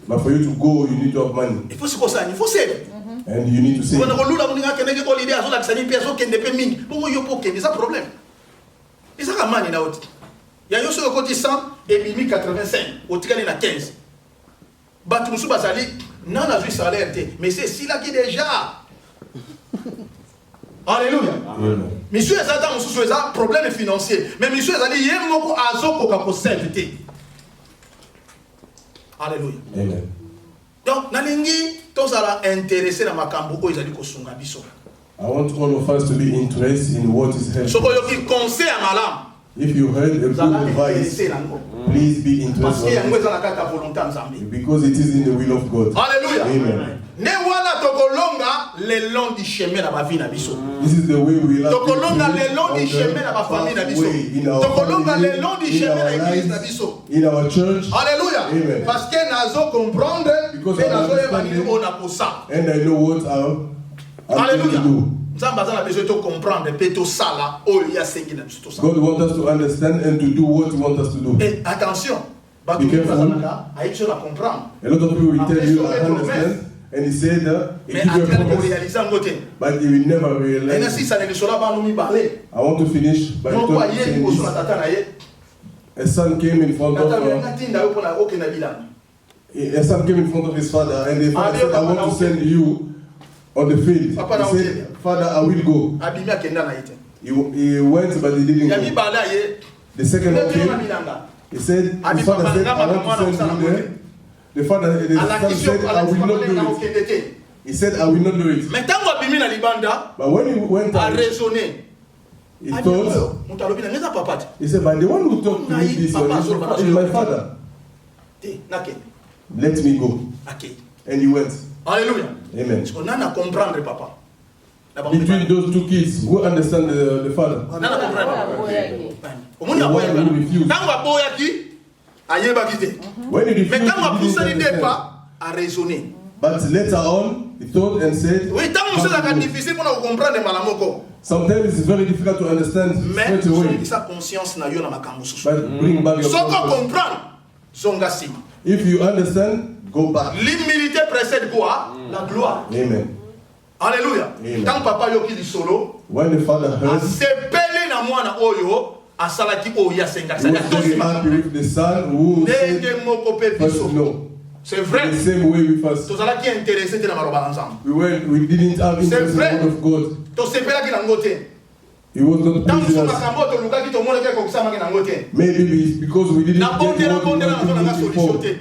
But for you to go, you need to have money. Il faut se ça, il faut save. And you need to save. On a lula muninga keneke holiday azo la kisani pia zo kende pe mingi. Bongo yo po kende ça problème. Et ça ka mani na oti. Ya yo so ko ti 100 et bimi 85, otikali na 15. Batu musu bazali na na ju salaire te, mais c'est si là qui déjà. Alléluia. Amen. Monsieur Ezada musu so eza problème financier, mais monsieur Ezali ye moko azo ko ka ko save te. Alléluia. Amen. Donc nalingi tozala intéressé na makambo oyo ezali kosunga biso. I want all of us to be interested in what is happening. Soko yoki conseil ya malamu. If you heard a good advice, please be interested in it, because it is in the will of God. Alléluia. Amen. Ne wana tokolonga le long du chemin na ba vie na biso. This is the way we love Tokolonga le long du chemin na ba famille na biso. Tokolonga le long du chemin na église na biso. In our church. Alléluia. Amen. Parce que nazo comprendre Because et I nazo understand yeba ni ona kosa. And I know what I'm Alléluia. to do. Nzamba za na besoin de comprendre pe to sala o ya sengi na biso to sala. God wants us to understand and to do what He wants us to do. Et attention. Ba Be tu careful. vas na aïe sur la comprendre. A lot of people will tell you, I Après, understand, and He said, Mais give you a après de promise, réaliser en côté. but you will never Et realize. si ça ne soit pas nous mi parler. I want to finish by Non quoi hier saying ko sur la this. tata na ye. A son came in front of Tata ngatinda yo pona okena bilana. a son came in front of his father, and the father said, I want to send you on the field. Papa na He said, Father, I will go. Abimi akenda na yete. He went, but he didn't Ya mi go. bala ye. The second one Na came. bilanga. He said, his father said, I want to send you there. The son said, I will not do it. He said, I will not do it. Mais tango abimi na libanda, But when he went a out, raisonner. he thought, Mutalobi na ngeza papati. he said, but the one who talked to me this one is my father. Te nake. Let me go. Okay. And he went. Alléluia. Amen. On a comprendre papa. Between those two kids, who understand the father? Nana comprendre. Omoni The one aboya who ba. refused. Tango aboya ki ayeba kite. When he refused, Mais tango he apusa didn't ni understand. pas a raisonner. But later on, he thought and said, Oui, tango c'est la difficile pour comprendre malamoko. sometimes it's very difficult to understand Mais straight away. sa conscience na yo na makambo susu. But bring back your Soko conscience. comprendre zonga sima. If you understand, go back. L'humilité précède quoi? La gloire. Amen. Alléluia. Amen. Tant papa yo ki di solo, When the father heard, asepele na mwana oyo asalaki oyo ya senga. he was very happy with the son who said, Ndenge moko pe first biso. no. C'est vrai. The same way with us. Tozalaki intéressé te na maloba ensemble. We didn't have interest in the vrai. word of God. Tosepelaki nango te. He was not Tango pleasing so us. makambo tolukaki tomonaki ekokisamaki nango te. Maybe it's because we didn't Na get bondela what we bondela nazo nanga wanted solution before. te.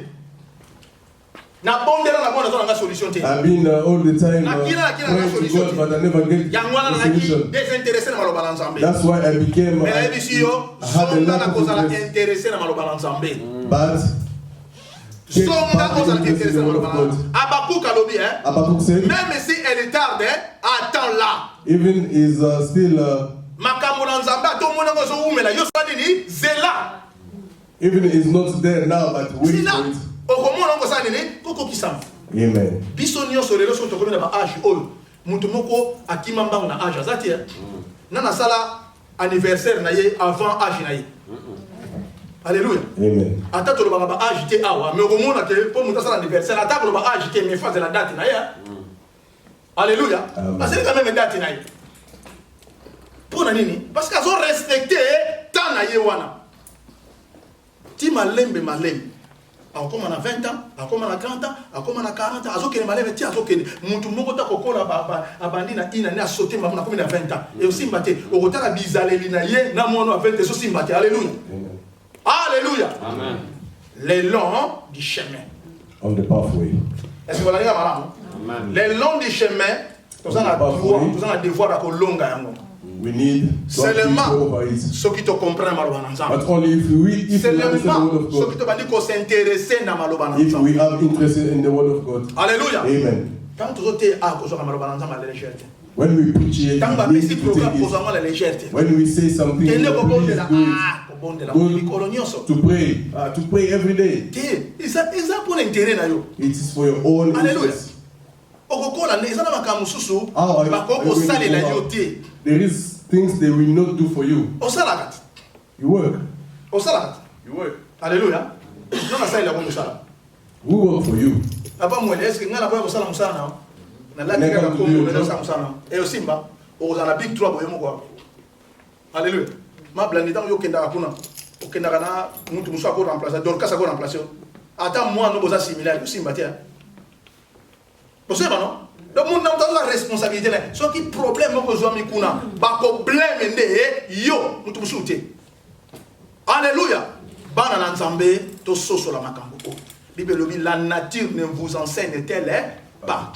Na bondela na bona nazo nanga solution te. I've been all the time Na kila praying to solution. God, but I never get Yango wana a nalaki solution. désintéressé na maloba na Nzambe. That's why I became. Mais nayebi si yo I had a songa lack na of kozala interest. intéressé na maloba na Nzambe. But get Songa back kozala into intéressé the na word maloba of na God. Nzambe. Habakkuk alobi Habakkuk said, même si elle tarde, attends là. even is still, Makambo na Nzambe atomona ngo so umela yo so nini zela. even is not there now, but wait Zela. for it. Okomona ngo sa nini koko kisama. Amen. Biso nyonso lelo so tokomi na ba âge oyo. Mutu moko akima mbango na âge azati. Nana sala anniversaire na ye avant âge na ye. Alléluia. Amen. Ata to ba âge te awa mais okomona ke po mutu sala anniversaire ata ko ba âge te mais phase la date na ye. Alléluia. Parce que quand même date na ye. Pour nini? Parce qu'ils ont respecté tant na ye wana. Ti malembe malembe. Akoma na 20 ans, akoma na 30 ans, akoma na 40 ans, azokene malembe ti azokene mutu moko ta kokola abandi na ina na sauter mamu na 20 ans. Et aussi mbate okotaka bizaleli na ye na mono 20 so simbate. Alléluia. Alléluia. Amen. Le long du chemin. On the pathway. Est-ce que vous avez malade? Amen. Le long du chemin, nous avons devoir à kolonga yango. We need Seulement to go over it. ceux qui te comprennent maloba ensemble. But only if we understand the word Seulement of ceux qui God. te bandit qu'on s'intéresser na maloba If we ensemble. have interest in the word of God. Alléluia. Amen. Quand tu es à cause de maloba ensemble la légèreté. When we preach it, Quand we tu need es to programme take pour it. la légèreté. When we say something, Quel est le bon de please la do it. bon de la Good colonioso. to pray every day. Ils ont pour l'intérêt na yo. It is for your own Alléluia. interest. Okokola neza na makambo susu. How are Bakoko you sale la going to go yote. There is things they will not do for you. Osalakat. You work. Osalakat. You work. Alléluia. Non na sala la bonne sala. We work for you. Papa mwele est-ce que ngala boya kosala musana na la kika ko na sa musana e osimba o za na big trouble yemo kwa. Alléluia. Ma blandi tango yo kenda kuna. O kenda kana muntu muso ko remplacer Dorcas ko remplacer. Ata moi no boza similaire osimba tia. Bosema non? Donc mon n'a pas la responsabilité là. Ce qui problème ko zo mi kuna ba problème nde yo muntu muso te. Alléluia. Bana na Nzambe to soso la makambo ko. Bible lobi la nature ne vous enseigne-t-elle pas.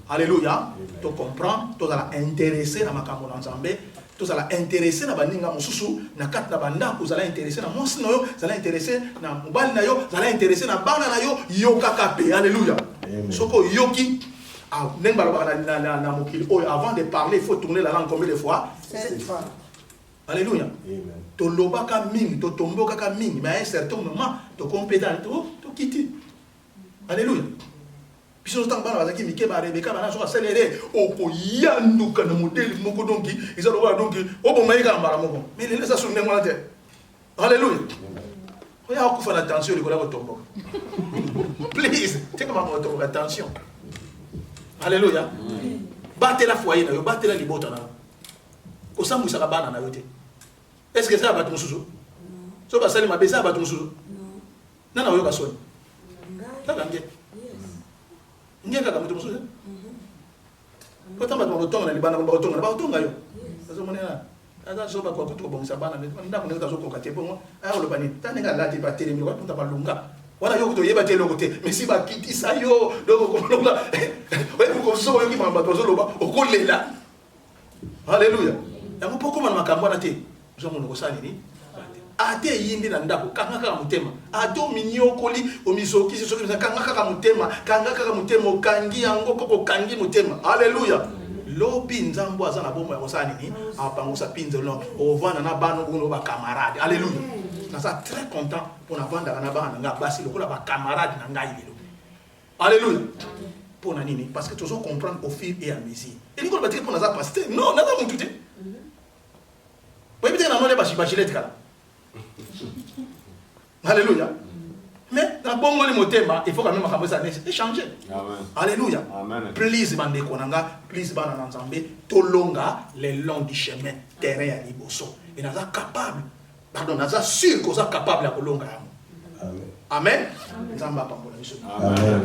Alléluia. Tu comprends, tu es intéressé dans makambo na Nzambe, tous allons intéresser na baninga mosusu na kat na banda vous allez intéresser na monsi na yo vous allez intéresser na mobali na yo vous allez intéresser na bana na yo yo kaka pe alléluia soko yoki ndenge balobaka na mokili oyo avant de parler il faut tourner la langue combien de fois 7 fois alléluia tolobaka mingi totombokaka mingi mais à un certain moment tokompeta tokiti alléluia biso tant bana bazaki mike ba rebeka bana so accélérer okoyanduka na modèle moko donc ils ont droit donc obomayika mbala moko mais les ça sonne ngwana te alléluia oya okufa na tension likola ko tomboka please take ma moto attention alléluia batela foyer na yo batela libota na ko sambusa ka bana na yo te est-ce que ça va tout mususu so ba sali mabesa ba tout mususu nana yo ka soni nana nge nge ka mutu mususu ko tamba to tonga na libana ko tonga yo sazo monena aza so ba ko to bongisa bana nda ko neza so ko ka te bongo ayo lo bani tanenga lati ba tele mi ko tunta ba lunga wala yo ko yeba te lo côté mais si ba kiti sa yo donc ko longa ouais ko so yo ki mamba to so lo ba ko lela alléluia ya mo poko man makambo na te zo mo ko sali ni ate yindi na ndako kanga kaka mutema ato minyo koli omisoki so kanga kaka mutema okangi yango koko kangi mutema alléluia lobi nzambo aza na bomo ya kosani ni apangusa pinze no ovana na bano buno ba camarade alléluia na ça très content pour na vanda na bana nga basi lokola ba camarade na ngai lelo alléluia pour na nini parce que tu dois comprendre au fil et à mesure et niko batiki pour na za pasteur non na za mututé oui peut-être na no ba chilete kala alléluia mais dans bon mot motema il faut quand même makambo ça échanger amen alléluia amen please bande konanga please bana na nzambe tolonga le long du chemin terrain ya liboso et naza capable pardon naza sûr que ça capable ya kolonga amen amen nzamba pambola biso amen